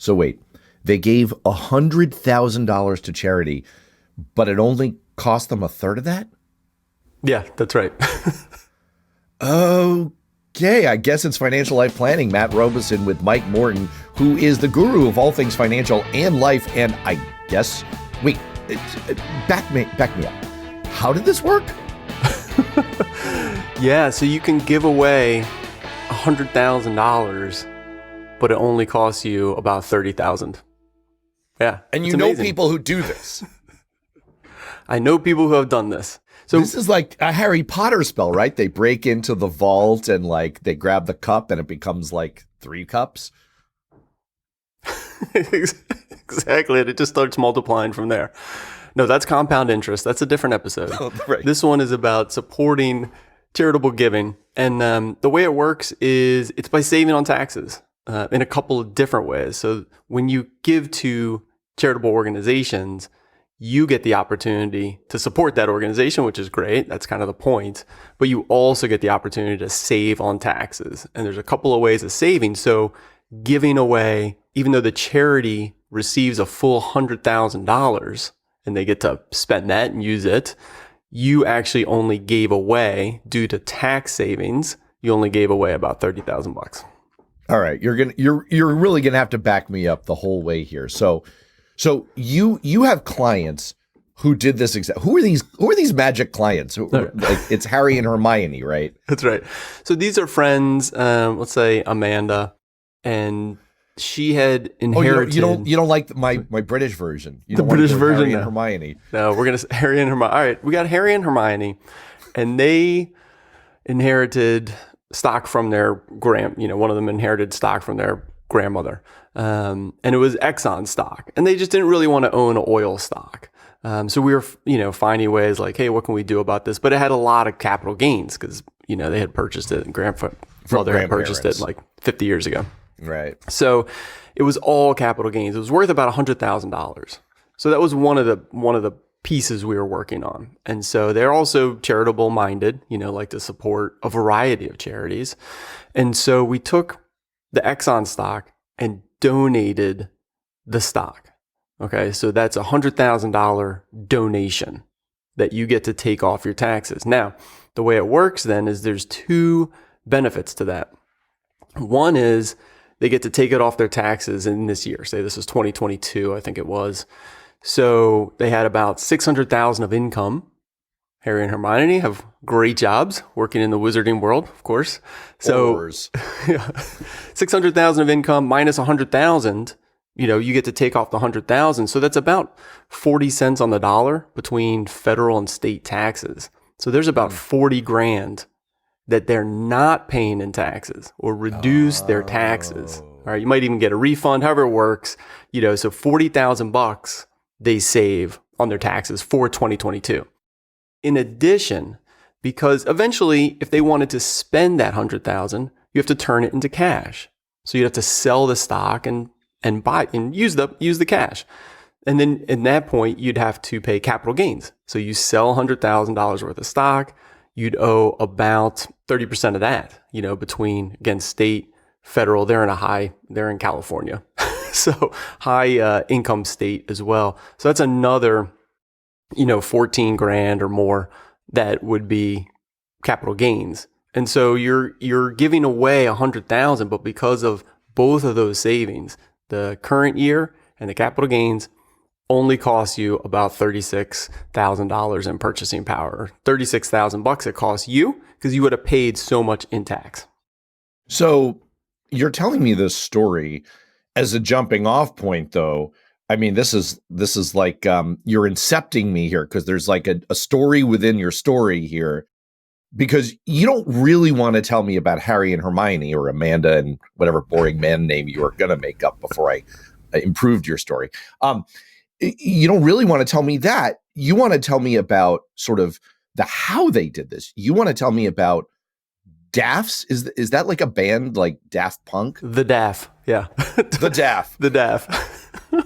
So wait, they gave $100,000 to charity, but it only cost them a third of that? Yeah, that's right. Okay, I guess it's Financial Life Planning. Matt Robeson with Mike Morton, who is the guru of all things financial and life. And I guess, wait, back me up. How did this work? Yeah, so you can give away $100,000, but it only costs you about $30,000. Yeah, and you know people who do this. I know people who have done this. So this is like a Harry Potter spell, right? They break into the vault and like they grab the cup and it becomes like 3 cups. Exactly. And it just starts multiplying from there. No, that's compound interest. That's a different episode. Oh, right. This one is about supporting charitable giving. And the way it works is it's by saving on taxes in a couple of different ways. So when you give to charitable organizations, you get the opportunity to support that organization, which is great. That's kind of the point. But you also get the opportunity to save on taxes. And there's a couple of ways of saving. So giving away, even though the charity receives a full $100,000 and they get to spend that and use it, you actually only gave away, due to tax savings, you only gave away about $30,000. All right, you're really gonna have to back me up the whole way here. So you have clients who did this exact. Who are these magic clients? Like, it's Harry and Hermione, right? That's right. So these are friends. Let's say Amanda, and she had inherited. You don't like my British version. You the don't British want version. Harry and Hermione. No, we're gonna Harry and Hermione. All right, we got Harry and Hermione, and they inherited stock from their one of them inherited stock from their grandmother. And it was Exxon stock, and they just didn't really want to own oil stock. So we were, finding ways like, hey, what can we do about this? But it had a lot of capital gains because, they had purchased it, and grandfather had purchased it like 50 years ago. Right. So it was all capital gains. It was worth about $100,000. So that was one of the pieces we were working on. And so they're also charitable minded, like to support a variety of charities. And so we took the Exxon stock and donated the stock. Okay, so that's a $100,000 donation that you get to take off your taxes. Now, the way it works then is there's 2 benefits to that. One is they get to take it off their taxes in this year. Say this is 2022, I think it was. So they had about $600,000 of income. Harry and Hermione have great jobs working in the wizarding world, of course. So $600,000 of income minus $100,000, you get to take off the $100,000. So that's about 40 cents on the dollar between federal and state taxes. So there's about 40 grand that they're not paying in taxes or reduce their taxes. All right. You might even get a refund, however it works, so $40,000 they save on their taxes for 2022. In addition, because eventually, if they wanted to spend that $100,000, you have to turn it into cash. So you have to sell the stock and buy and use the cash. And then at that point, you'd have to pay capital gains. So you sell $100,000 worth of stock, you'd owe about 30% of that. Between again state, federal. They're in California, so high income state as well. So that's another 14 grand or more that would be capital gains. And so you're giving away 100,000, but because of both of those savings, the current year and the capital gains only cost you about $36,000 in purchasing power. $36,000 it costs you because you would have paid so much in tax. So you're telling me this story as a jumping off point, though. I mean, this is like you're incepting me here because there's like a story within your story here, because you don't really want to tell me about Harry and Hermione or Amanda and whatever boring man name you were going to make up before I improved your story. You don't really want to tell me that. You want to tell me about sort of the how they did this. You want to tell me about Dafs. Is that like a band like Daft Punk? The DAF, yeah. The DAF. The DAF.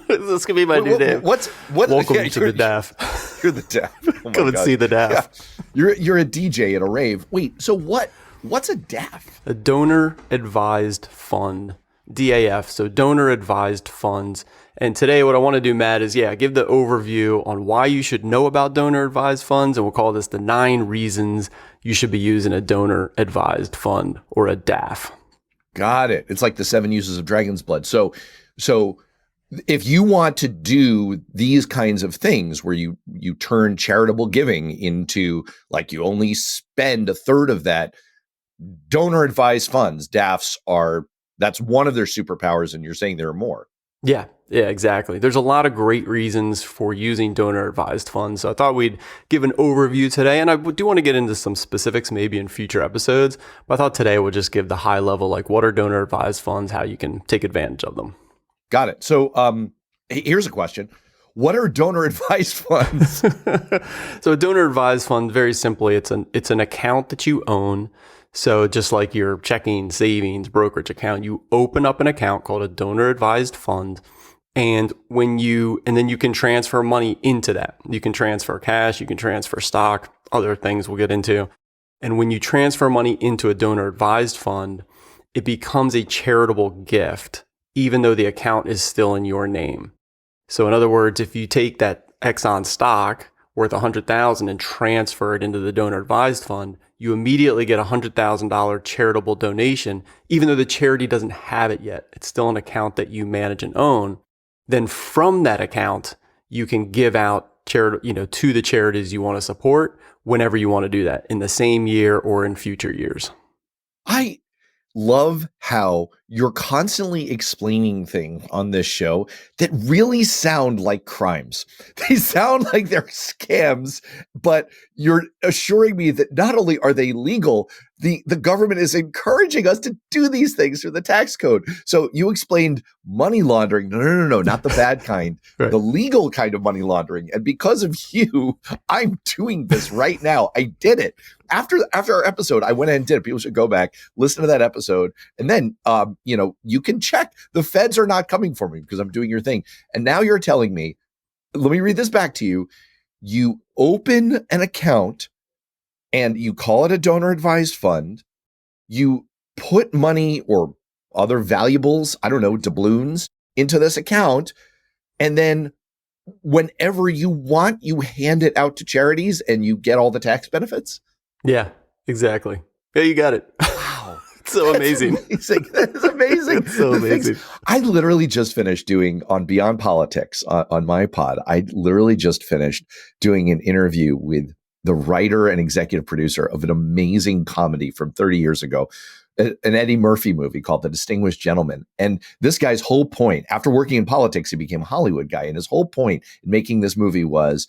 This could be my new name. Welcome to the DAF. You're the DAF. Oh Come and see the DAF. Yeah. You're a DJ at a rave. Wait, so what's a DAF? A donor advised fund DAF, so donor advised funds. And today what I want to do, Matt, is give the overview on why you should know about donor advised funds. And we'll call this the 9 reasons you should be using a donor advised fund, or a DAF. Got it. It's like the 7 uses of dragon's blood. So if you want to do these kinds of things where you turn charitable giving into, like, you only spend a third of that, donor advised funds, DAFs, that's one of their superpowers, and you're saying there are more. Yeah, exactly. There's a lot of great reasons for using donor advised funds. So I thought we'd give an overview today, and I do want to get into some specifics maybe in future episodes, but I thought today we'll just give the high level, like, what are donor advised funds, how you can take advantage of them. Got it. So here's a question. What are donor advised funds? So a donor advised fund, very simply, it's an account that you own. So just like your checking, savings, brokerage account, you open up an account called a donor advised fund. And then you can transfer money into that. You can transfer cash, you can transfer stock, other things we'll get into. And when you transfer money into a donor advised fund, it becomes a charitable gift, even though the account is still in your name. So in other words, if you take that Exxon stock worth $100,000 and transfer it into the donor advised fund, you immediately get a $100,000 charitable donation, even though the charity doesn't have it yet. It's still an account that you manage and own. Then from that account, you can give out to the charities you want to support whenever you want to do that, in the same year or in future years. I love how you're constantly explaining things on this show that really sound like crimes. They sound like they're scams, but you're assuring me that not only are they legal, the government is encouraging us to do these things through the tax code. So you explained money laundering. No, not the bad kind, Right. The legal kind of money laundering. And because of you, I'm doing this right now. I did it. After our episode, I went and did it. People should go back, listen to that episode, and then you can check. The feds are not coming for me because I'm doing your thing. And now you're telling me, let me read this back to you. You open an account and you call it a donor advised fund. You put money or other valuables, I don't know, doubloons, into this account. And then whenever you want, you hand it out to charities and you get all the tax benefits. Yeah, exactly. Yeah, you got it. Wow. It's so amazing. That is amazing. It's so amazing. I literally just finished doing on Beyond Politics on my pod. I literally just finished doing an interview with the writer and executive producer of an amazing comedy from 30 years ago, an Eddie Murphy movie called The Distinguished Gentleman. And this guy's whole point, after working in politics, he became a Hollywood guy. And his whole point in making this movie was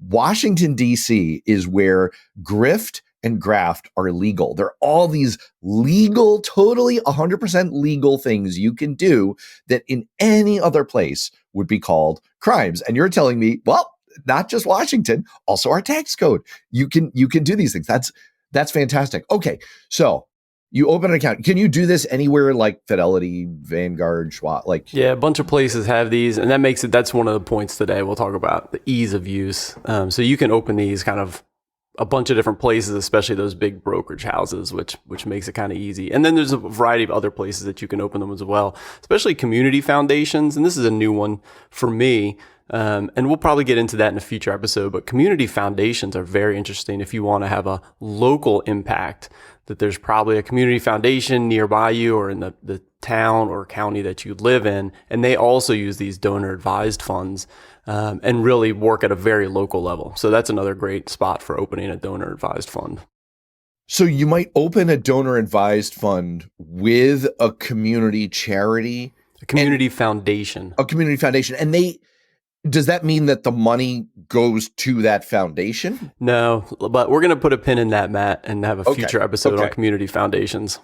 Washington, D.C. is where grift and graft are legal. There are all these legal, totally 100% legal things you can do that in any other place would be called crimes. And you're telling me, well, not just Washington, also our tax code. You can do these things. That's fantastic. Okay, so you open an account. Can you do this anywhere like Fidelity, Vanguard, Schwab? Yeah, a bunch of places have these, and that's one of the points today. We'll talk about the ease of use. So you can open these kind of a bunch of different places, especially those big brokerage houses, which makes it kind of easy. And then there's a variety of other places that you can open them as well, especially community foundations. And this is a new one for me. And we'll probably get into that in a future episode, but community foundations are very interesting if you want to have a local impact, that there's probably a community foundation nearby you or in the town or county that you live in. And they also use these donor advised funds and really work at a very local level. So that's another great spot for opening a donor advised fund. So you might open a donor advised fund with a community charity, A community foundation. And does that mean that the money goes to that foundation? No, but we're going to put a pin in that, Matt, and have a future episode on community foundations.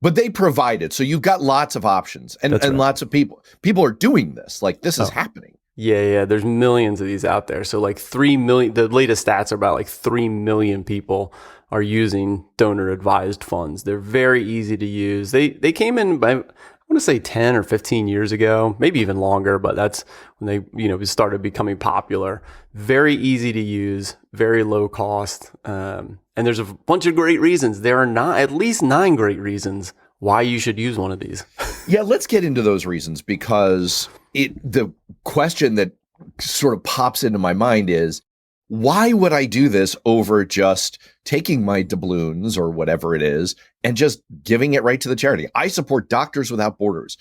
But they provide it. So you've got lots of options and Right. lots of people. People are doing this. Like, this is happening. Yeah. There's millions of these out there. So like 3 million, the latest stats are about like 3 million people are using donor advised funds. They're very easy to use. They came in by, I want to say 10 or 15 years ago, maybe even longer, but that's when they, started becoming popular. Very easy to use, very low cost. And there's a bunch of great reasons. There are at least 9 great reasons why you should use one of these. Yeah, let's get into those reasons, because the question that sort of pops into my mind is, why would I do this over just taking my doubloons or whatever it is and just giving it right to the charity? I support Doctors Without Borders.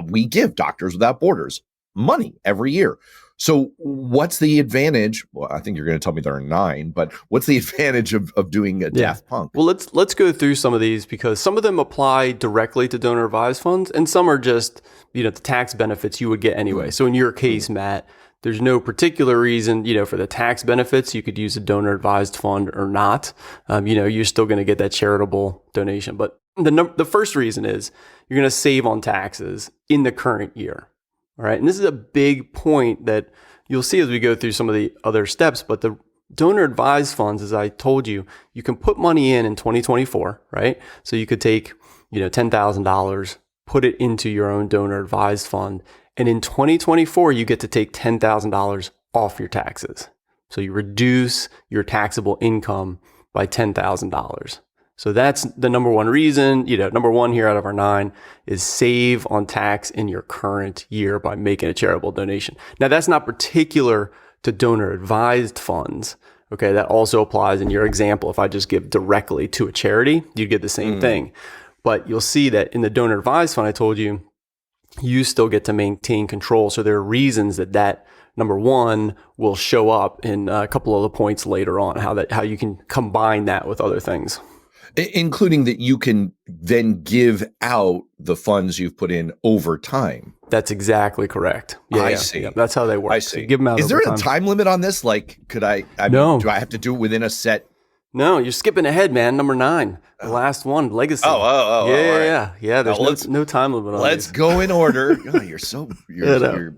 We give Doctors Without Borders money every year. So what's the advantage? Well, I think you're going to tell me there are 9, but what's the advantage of doing a Daft Punk? Well, let's go through some of these, because some of them apply directly to donor advised funds, and some are just, the tax benefits you would get anyway. So in your case, Matt, there's no particular reason, for the tax benefits, you could use a donor advised fund or not. You're still going to get that charitable donation. But the first reason is you're going to save on taxes in the current year. All right. And this is a big point that you'll see as we go through some of the other steps. But the donor advised funds, as I told you, you can put money in 2024, right? So you could take, $10,000, put it into your own donor advised fund. And in 2024, you get to take $10,000 off your taxes. So you reduce your taxable income by $10,000. So that's the number one reason. Number one here out of our 9 is save on tax in your current year by making a charitable donation. Now, that's not particular to donor advised funds. Okay, that also applies in your example. If I just give directly to a charity, you'd get the same thing. But you'll see that in the donor advised fund, I told you, you still get to maintain control. So there are reasons that number one will show up in a couple of the points later on, how you can combine that with other things. Including that you can then give out the funds you've put in over time. That's exactly correct. Yeah, I see. Yeah, that's how they work. I see. So you give them out. Is there a time limit on this? Like, could I No. do I have to do it within a set? No, you're skipping ahead, man. Number 9, the last one, legacy. Yeah. There's no time limit on Let's these. go in order. Oh, you're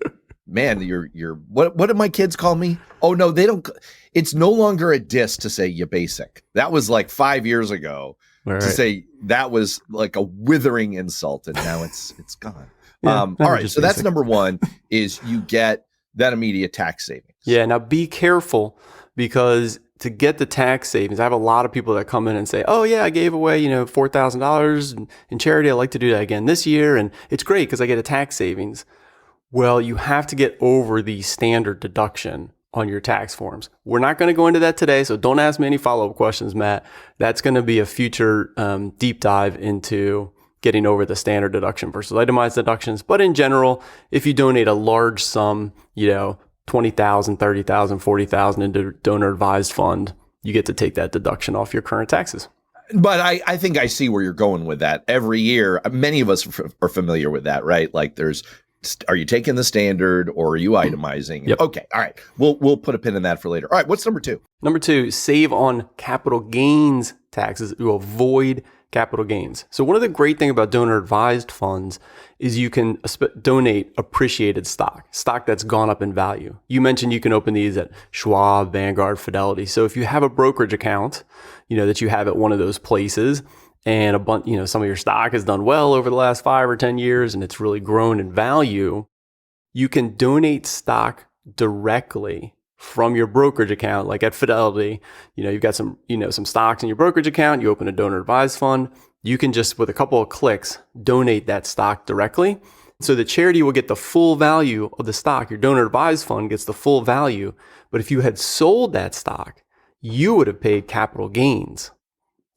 man, you're what do my kids call me? Oh no, they don't. It's no longer a diss to say you basic. That was like 5 years ago. All right. To say that was like a withering insult, and now it's gone. Yeah, all right, so that's basic. number one, is you get that immediate tax savings. Yeah, now be careful, because to get the tax savings, I have a lot of people that come in and say, oh yeah, I gave away, $4,000 in charity. I'd like to do that again this year. And it's great because I get a tax savings. Well, you have to get over the standard deduction on your tax forms. We're not going to go into that today, so don't ask me any follow-up questions, Matt. That's going to be a future deep dive into getting over the standard deduction versus itemized deductions. But in general, if you donate a large sum, $20,000, $30,000, $40,000 into donor advised fund, you get to take that deduction off your current taxes. But I think I see where you're going with that. Every year, many of us are familiar with that, right? Like are you taking the standard or are you itemizing? Yep. Okay. All right. We'll put a pin in that for later. All right. What's number 2? Number 2, save on capital gains taxes to avoid capital gains. So one of the great things about donor advised funds is you can donate appreciated stock that's gone up in value. You mentioned you can open these at Schwab, Vanguard, Fidelity. So if you have a brokerage account, that you have at one of those places, and some of your stock has done well over the last 5 or 10 years and it's really grown in value, you can donate stock directly from your brokerage account. Like at Fidelity, you've got some stocks in your brokerage account, you open a donor advised fund, you can just, with a couple of clicks, donate that stock directly. So the charity will get the full value of the stock. Your donor advised fund gets the full value. But if you had sold that stock, you would have paid capital gains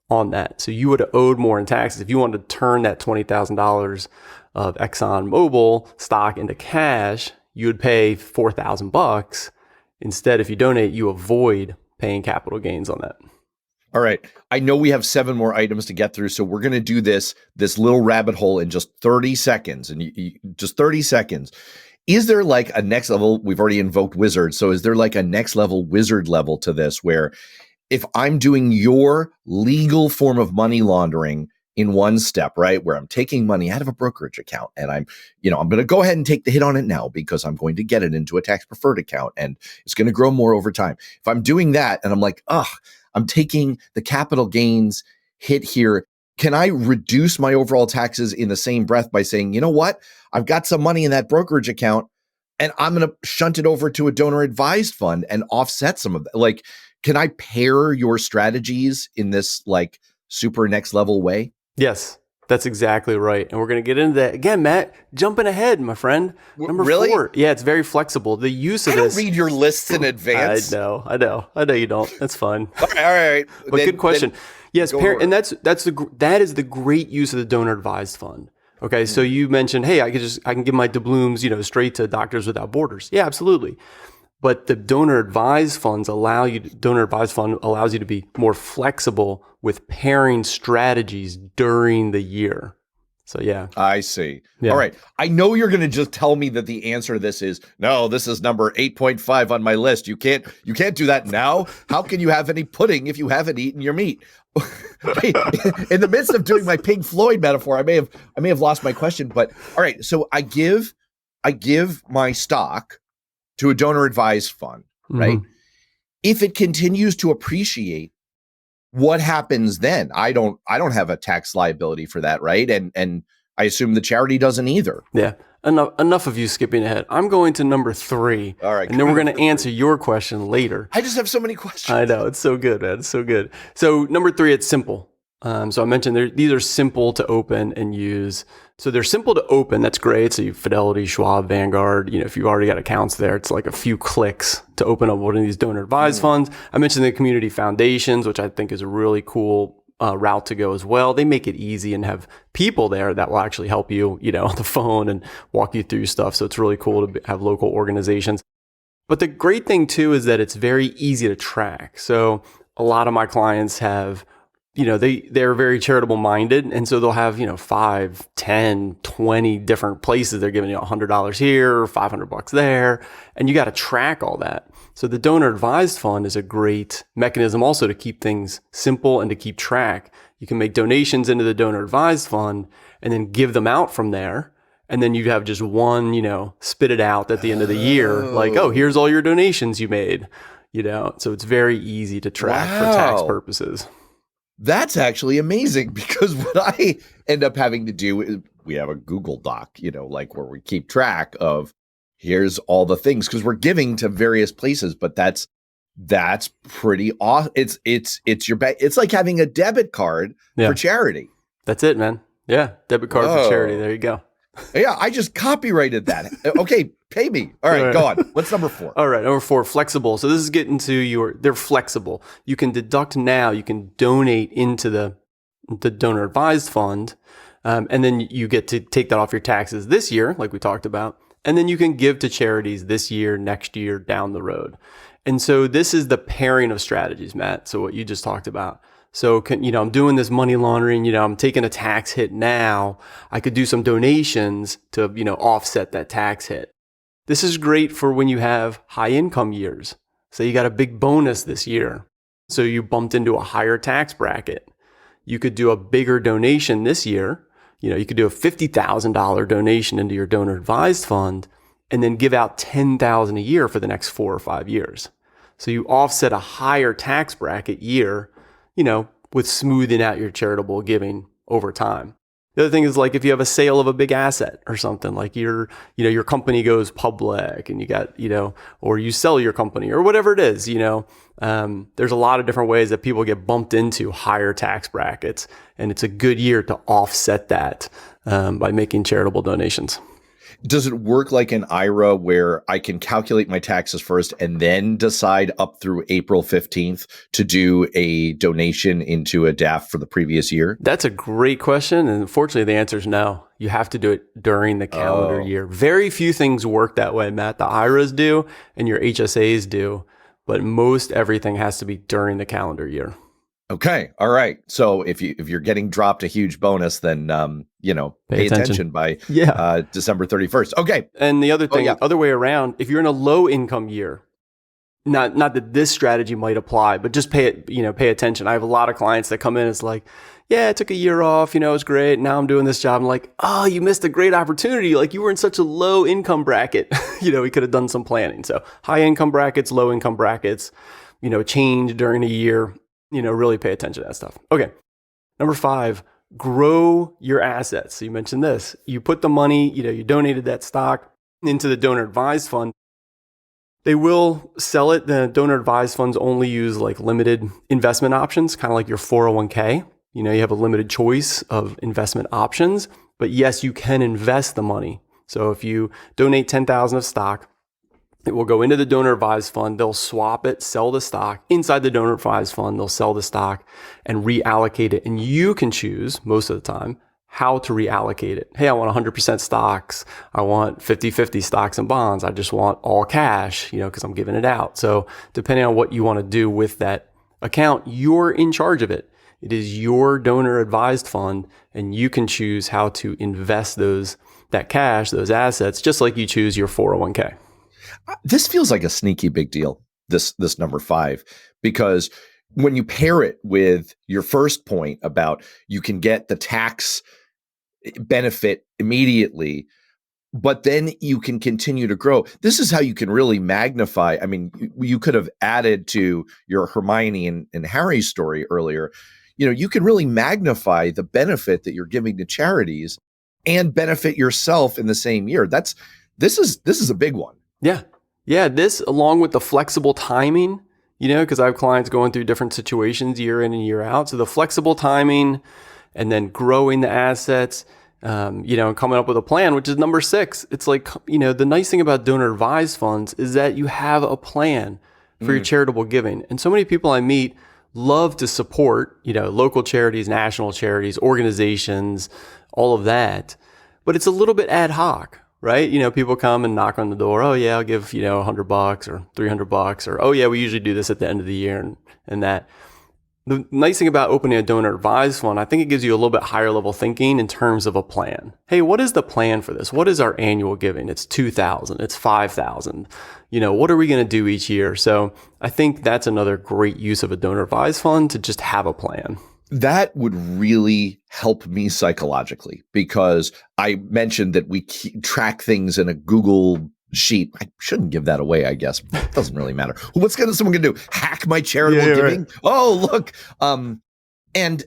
on that. So you would have owed more in taxes. If you wanted to turn that $20,000 of ExxonMobil stock into cash, you would pay $4,000. Instead, if you donate, you avoid paying capital gains on that. All right. I know we have 7 more items to get through, so we're going to do this little rabbit hole in just 30 seconds. And just 30 seconds. Is there like a next level? We've already invoked wizard. So is there like a next level wizard level to this, where if I'm doing your legal form of money laundering in one step, right, where I'm taking money out of a brokerage account and I'm going to go ahead and take the hit on it now because I'm going to get it into a tax preferred account and it's going to grow more over time. If I'm doing that and I'm like, I'm taking the capital gains hit here, can I reduce my overall taxes in the same breath by saying, you know what, I've got some money in that brokerage account and I'm going to shunt it over to a donor advised fund and offset some of that? Like, can I pair your strategies in this like super next level way? Yes. That's exactly right. And we're going to get into that again, Matt. Jumping ahead, my friend. Number Really? 4. Yeah, it's very flexible. The use of I don't this. read your lists in advance. I know you don't. That's fine. All right. But good question. Yes, go and that is the great use of the donor advised fund. Okay, so you mentioned, hey, I can give my doubloons, straight to Doctors Without Borders. Yeah, absolutely. But the donor advised fund allows you to be more flexible with pairing strategies during the year. So yeah. I see. Yeah. All right. I know you're going to just tell me that the answer to this is no, this is number 8.5 on my list. You can't do that now. How can you have any pudding if you haven't eaten your meat? In the midst of doing my Pink Floyd metaphor, I may have lost my question, but all right. So I give my stock to a donor advised fund, right? Mm-hmm. If it continues to appreciate, what happens then? I don't have a tax liability for that, right? And I assume the charity doesn't either. Yeah. Enough of you skipping ahead. I'm going to number 3. All right. And then we're going to answer your question later. I just have so many questions. I know. It's so good, man. It's so good. So number 3, it's simple. So I mentioned these are simple to open and use. So they're simple to open. That's great. So you Fidelity, Schwab, Vanguard, if you've already got accounts there, it's like a few clicks to open up one of these donor advised funds. I mentioned the community foundations, which I think is a really cool route to go as well. They make it easy and have people there that will actually help you, on the phone and walk you through stuff. So it's really cool to have local organizations. But the great thing too is that it's very easy to track. So a lot of my clients have, they're very charitable minded. And so they'll have, 5, 10, 20 different places. They're giving you $100 here, $500 there. And you got to track all that. So the donor advised fund is a great mechanism also to keep things simple and to keep track. You can make donations into the donor advised fund and then give them out from there. And then you have just one, spit it out at the end of the year. Like, oh, here's all your donations you made, so it's very easy to track for tax purposes. That's actually amazing because what I end up having to do is we have a Google Doc, like where we keep track of here's all the things because we're giving to various places, but that's pretty awesome. It's like having a debit card for charity. That's it, man. Yeah. Debit card for charity. There you go. Yeah. I just copyrighted that. Okay. Pay me. All right. Go on. What's number 4? All right. Number 4, flexible. So this is getting to they're flexible. You can deduct now, you can donate into the donor advised fund. And then you get to take that off your taxes this year, like we talked about. And then you can give to charities this year, next year, down the road. And so this is the pairing of strategies, Matt. So what you just talked about. So, I'm doing this money laundering, I'm taking a tax hit now. I could do some donations to, offset that tax hit. This is great for when you have high income years. So you got a big bonus this year. So you bumped into a higher tax bracket. You could do a bigger donation this year. You could do a $50,000 donation into your donor advised fund and then give out $10,000 a year for the next 4 or 5 years. So you offset a higher tax bracket year, with smoothing out your charitable giving over time. The other thing is like if you have a sale of a big asset or something like your company goes public and you got, or you sell your company or whatever it is, there's a lot of different ways that people get bumped into higher tax brackets. And it's a good year to offset that by making charitable donations. Does it work like an IRA where I can calculate my taxes first and then decide up through April 15th to do a donation into a DAF for the previous year? That's a great question. And unfortunately, the answer is no. You have to do it during the calendar year. Very few things work that way, Matt. The IRAs do and your HSAs do, but most everything has to be during the calendar year. Okay. All right. So if you're getting dropped a huge bonus, then pay attention by December 31st. Okay. And the other thing, other way around, if you're in a low income year, not that this strategy might apply, but just pay attention. I have a lot of clients that come in. It's like, yeah, I took a year off. It's great. Now I'm doing this job. I'm like, oh, you missed a great opportunity. Like you were in such a low income bracket. We could have done some planning. So high income brackets, low income brackets, change during a year. Really pay attention to that stuff. Okay. Number 5, grow your assets. So you mentioned this. You put the money, you donated that stock into the donor advised fund. They will sell it. The donor advised funds only use like limited investment options, kind of like your 401k. You have a limited choice of investment options, but yes, you can invest the money. So if you donate 10,000 of stock, it will go into the donor advised fund. They'll swap it, sell the stock. Inside the donor advised fund, they'll sell the stock and reallocate it. And you can choose most of the time how to reallocate it. Hey, I want 100% stocks. I want 50-50 stocks and bonds. I just want all cash, because I'm giving it out. So depending on what you want to do with that account, you're in charge of it. It is your donor advised fund, and you can choose how to invest that cash, those assets, just like you choose your 401k. This feels like a sneaky big deal, this number 5, because when you pair it with your first point about you can get the tax benefit immediately, but then you can continue to grow. This is how you can really magnify. I mean, you could have added to your Hermione and Harry story earlier. You can really magnify the benefit that you're giving to charities and benefit yourself in the same year. This is a big one. Yeah. Yeah. This, along with the flexible timing, because I have clients going through different situations year in and year out. So the flexible timing and then growing the assets, and coming up with a plan, which is number 6. It's like, the nice thing about donor advised funds is that you have a plan for your charitable giving. And so many people I meet love to support, local charities, national charities, organizations, all of that. But it's a little bit ad hoc, right? People come and knock on the door. Oh yeah, I'll give, $100 or $300, or, oh yeah, we usually do this at the end of the year and that. The nice thing about opening a donor advised fund, I think it gives you a little bit higher level thinking in terms of a plan. Hey, what is the plan for this? What is our annual giving? It's $2,000. It's $5,000. What are we going to do each year? So I think that's another great use of a donor advised fund, to just have a plan. That would really help me psychologically, because I mentioned that we track things in a Google sheet. I shouldn't give that away, I guess. It doesn't really matter. What's someone going to do? Hack my charitable giving? Right. Oh, look. And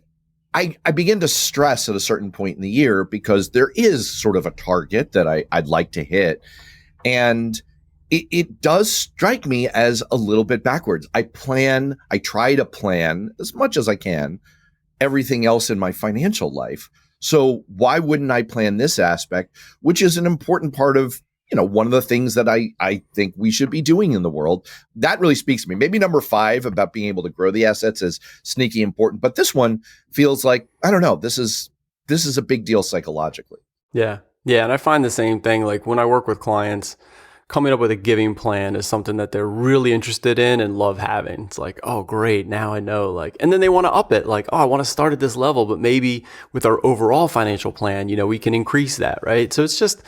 I begin to stress at a certain point in the year, because there is sort of a target that I'd like to hit. And it does strike me as a little bit backwards. I try to plan as much as I can everything else in my financial life. So why wouldn't I plan this aspect, which is an important part of one of the things that I think we should be doing in the world? That really speaks to me. Maybe number 5 about being able to grow the assets is sneaky important, but this one feels like, I don't know, this is a big deal psychologically. Yeah. Yeah. And I find the same thing. Like when I work with clients, coming up with a giving plan is something that they're really interested in and love having. It's like, oh, great. Now I know, and then they want to up it. Like, oh, I want to start at this level, but maybe with our overall financial plan, we can increase that. Right. So it's just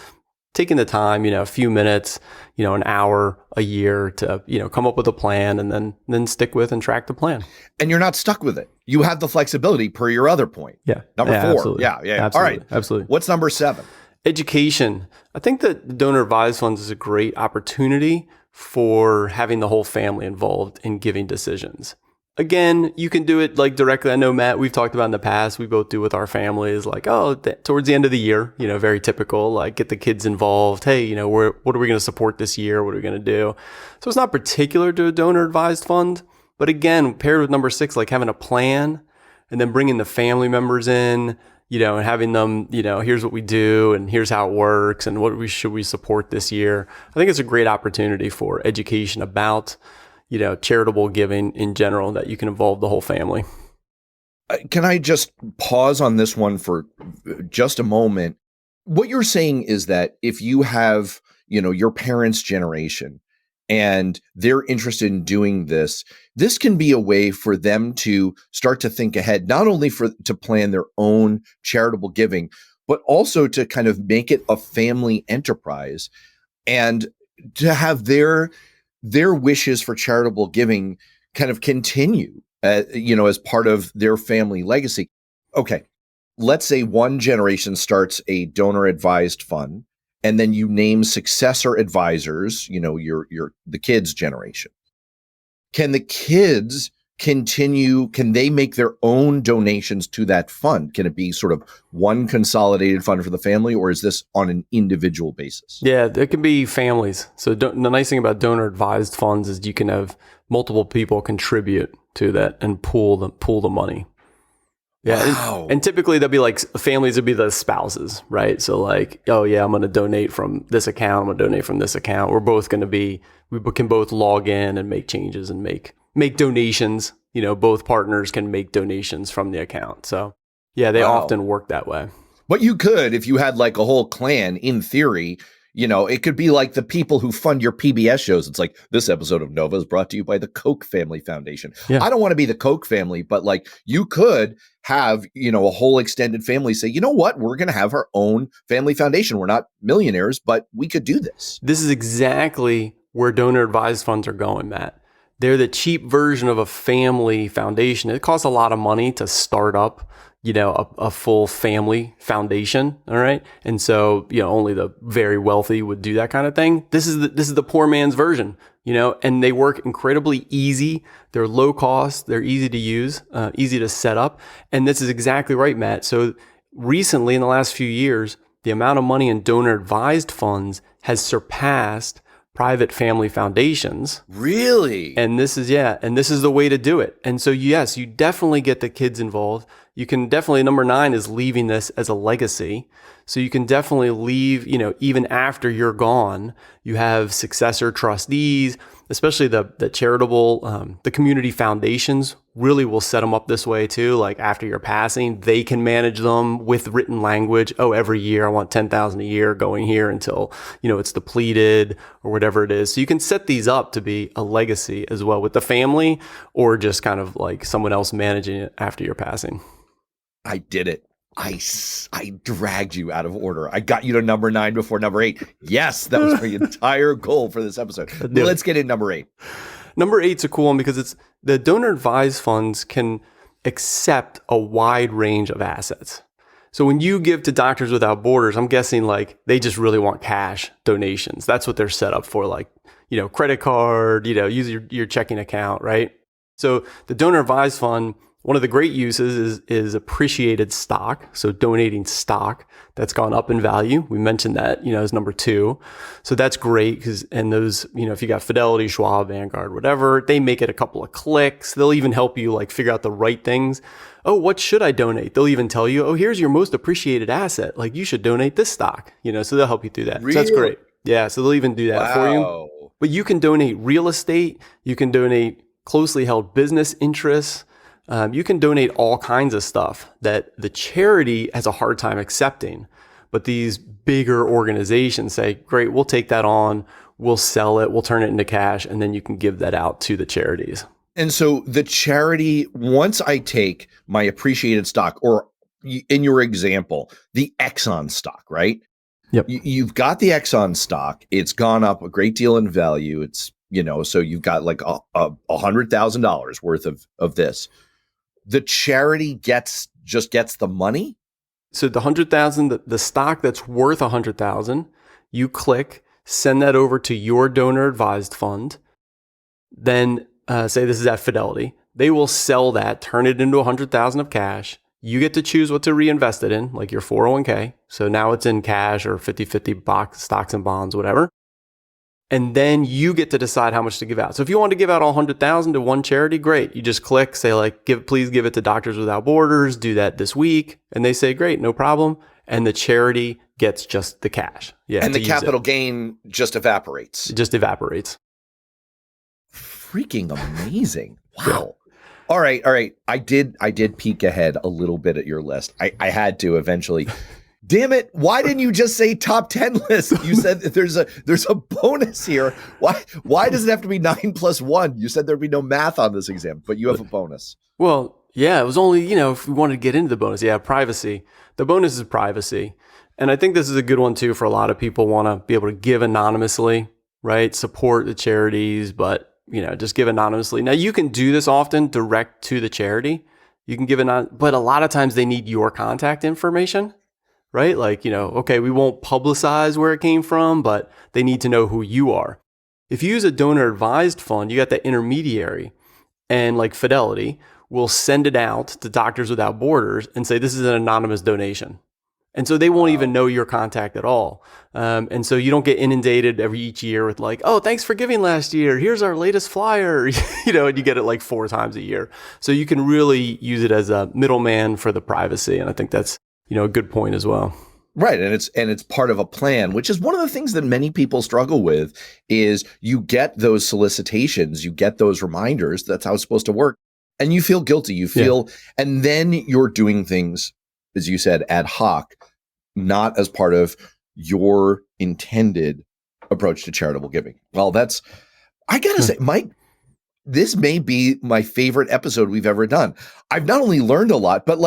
taking the time, a few minutes, an hour, a year to, come up with a plan and then stick with and track the plan. And you're not stuck with it. You have the flexibility per your other point. Yeah. Number 4. Absolutely. Yeah. Absolutely. All right. Absolutely. What's number 7? Education. I think that donor advised funds is a great opportunity for having the whole family involved in giving decisions. Again, you can do it directly. I know, Matt, we've talked about in the past, we both do with our families, towards the end of the year, very typical, get the kids involved. Hey, what are we going to support this year? What are we going to do? So it's not particular to a donor advised fund, but again, paired with number 6, having a plan and then bringing the family members in, and having them, here's what we do and here's how it works and what should we support this year. I think it's a great opportunity for education about, charitable giving in general, that you can involve the whole family. Can I just pause on this one for just a moment? What you're saying is that if you have, your parents' generation and they're interested in doing this, this can be a way for them to start to think ahead, not only to plan their own charitable giving, but also to kind of make it a family enterprise and to have their wishes for charitable giving kind of continue, as part of their family legacy. Okay, let's say one generation starts a donor advised fund, and then you name successor advisors, the kids' generation. Can the kids continue? Can they make their own donations to that fund? Can it be sort of one consolidated fund for the family, or is this on an individual basis? Yeah, there can be families. So the nice thing about donor advised funds is you can have multiple people contribute to that and pool the money. Yeah. Wow. And typically they'll be like families would be the spouses, right? So like, oh yeah, I'm going to donate from this account. I'm going to donate from this account. We can both log in and make changes and make donations. Both partners can make donations from the account. So yeah, they Wow. often work that way. But you could, if you had like a whole clan, in theory, it could be like the people who fund your PBS shows. It's like, this episode of Nova is brought to you by the Koch family foundation. Yeah. I don't want to be the Koch family, but like you could have, a whole extended family say, you know what, we're going to have our own family foundation. We're not millionaires, but we could do this. This is exactly where donor advised funds are going, Matt. They're the cheap version of a family foundation. It costs a lot of money to start up, a full family foundation. All right. And so, only the very wealthy would do that kind of thing. This is the poor man's version, and they work incredibly easy. They're low cost. They're easy to use, easy to set up. And this is exactly right, Matt. So recently in the last few years, the amount of money in donor advised funds has surpassed private family foundations. Really? And this is the way to do it. And so, yes, you definitely get the kids involved. You can definitely, number 9 is leaving this as a legacy. So you can definitely leave, even after you're gone, you have successor trustees, especially the charitable, the community foundations really will set them up this way too. Like after your passing, they can manage them with written language. Oh, every year I want 10,000 a year going here until, it's depleted or whatever it is. So you can set these up to be a legacy as well with the family or just kind of like someone else managing it after your passing. I did it. I dragged you out of order. I got you to number 9 before number 8. Yes, that was my entire goal for this episode. Let's get in number 8. Number 8's a cool one because it's the donor advised funds can accept a wide range of assets. So when you give to Doctors Without Borders, I'm guessing like they just really want cash donations. That's what they're set up for, like, credit card, use your checking account, right? So the donor advised fund, one of the great uses is appreciated stock. So donating stock that's gone up in value. We mentioned that, as number 2. So that's great and those, if you got Fidelity, Schwab, Vanguard, whatever, they make it a couple of clicks. They'll even help you like figure out the right things. Oh, what should I donate? They'll even tell you, oh, here's your most appreciated asset. Like you should donate this stock, so they'll help you through that. Really? So that's great. Yeah. So they'll even do that for you. But you can donate real estate. You can donate closely held business interests. You can donate all kinds of stuff that the charity has a hard time accepting. But these bigger organizations say, great, we'll take that on, we'll sell it, we'll turn it into cash, and then you can give that out to the charities. And so the charity, once I take my appreciated stock, or in your example, the Exxon stock, right? Yep. You've got the Exxon stock. It's gone up a great deal in value. It's, so you've got like $100,000 worth of this. The charity gets the money. So the 100,000, the stock that's worth 100,000, you click, send that over to your donor advised fund. Then say this is at Fidelity. They will sell that, turn it into 100,000 of cash. You get to choose what to reinvest it in, like your 401k. So now it's in cash or 50-50 stocks and bonds, whatever. And then you get to decide how much to give out. So if you want to give out all 100,000 to one charity, great. You just click, say like, please give it to Doctors Without Borders. Do that this week. And they say, great, no problem. And the charity gets just the cash. Yeah. And the capital gain just evaporates. It just evaporates. Freaking amazing. Wow. All right. I did peek ahead a little bit at your list. I had to eventually. Damn it. Why didn't you just say top 10 list? You said that there's a bonus here. Why does it have to be 9 plus 1? You said there'd be no math on this exam, but you have a bonus. Well, yeah, it was only, if we wanted to get into the bonus. Yeah, privacy. The bonus is privacy. And I think this is a good one too for a lot of people want to be able to give anonymously, right? Support the charities, but just give anonymously. Now you can do this often direct to the charity. You can give but a lot of times they need your contact information. Right? Like, okay, we won't publicize where it came from, but they need to know who you are. If you use a donor advised fund, you got that intermediary, and like Fidelity will send it out to Doctors Without Borders and say, this is an anonymous donation. And so they won't even know your contact at all. And so you don't get inundated each year with like, oh, thanks for giving last year. Here's our latest flyer, and you get it like 4 times a year. So you can really use it as a middleman for the privacy. And I think that's, a good point as well. Right. And it's part of a plan, which is one of the things that many people struggle with is you get those solicitations, you get those reminders. That's how it's supposed to work. And you feel guilty. You feel, and then you're doing things, as you said, ad hoc, not as part of your intended approach to charitable giving. Well, I gotta say, Mike, this may be my favorite episode we've ever done. I've not only learned a lot, but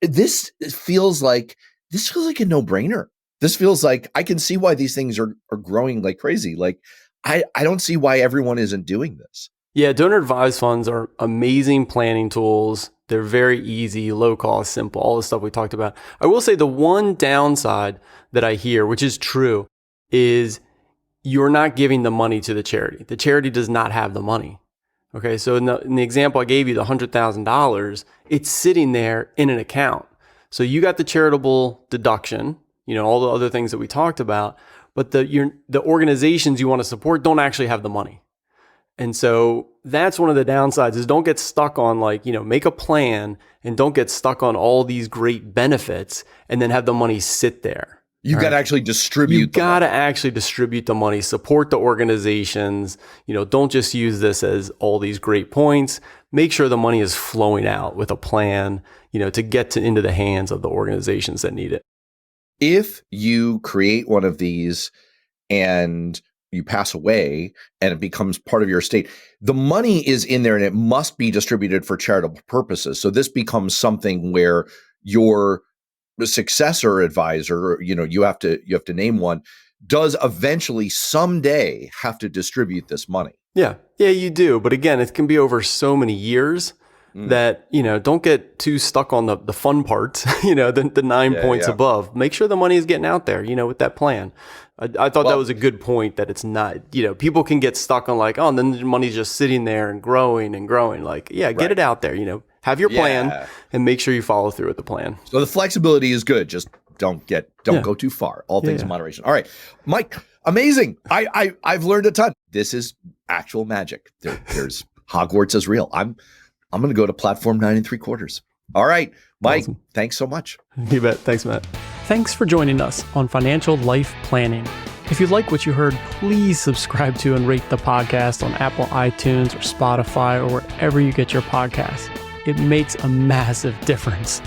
this feels like a no-brainer. This feels like I can see why these things are growing like crazy. Like I don't see why everyone isn't doing this. Yeah, donor advised funds are amazing planning tools. They're very easy, low cost, simple, all the stuff we talked about. I will say the one downside that I hear, which is true, is you're not giving the money to the charity. The charity does not have the money. Okay, so in the example I gave you, the $100,000, it's sitting there in an account. So you got the charitable deduction, all the other things that we talked about, but the organizations you want to support don't actually have the money. And so that's one of the downsides is don't get stuck on make a plan and don't get stuck on all these great benefits and then have the money sit there. You got to actually distribute. You got to actually distribute the money, support the organizations. Don't just use this as all these great points. Make sure the money is flowing out with a plan, to get into the hands of the organizations that need it. If you create one of these and you pass away and it becomes part of your estate, the money is in there and it must be distributed for charitable purposes. So this becomes something where your successor advisor, you have to name one, does eventually someday have to distribute this money. Yeah, you do. But again, it can be over so many years that, don't get too stuck on the fun parts, the 9 points above. Make sure the money is getting out there, with that plan. I thought that was a good point, that it's not, people can get stuck on and then the money's just sitting there and growing and growing. Get it out there, have your plan and make sure you follow through with the plan. So the flexibility is good. Just don't go too far. All things in moderation. All right, Mike, amazing. I've learned a ton. This is actual magic. There's Hogwarts is real. I'm going to go to platform 9 3/4. All right, Mike, awesome. Thanks so much. You bet. Thanks, Matt. Thanks for joining us on Financial Life Planning. If you like what you heard, please subscribe to and rate the podcast on Apple iTunes or Spotify or wherever you get your podcasts. It makes a massive difference.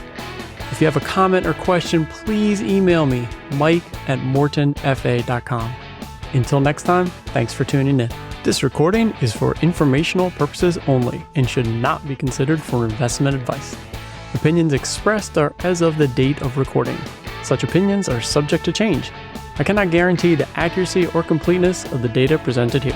If you have a comment or question, please email me, mike@mortonfa.com. Until next time, thanks for tuning in. This recording is for informational purposes only and should not be considered for investment advice. Opinions expressed are as of the date of recording. Such opinions are subject to change. I cannot guarantee the accuracy or completeness of the data presented here.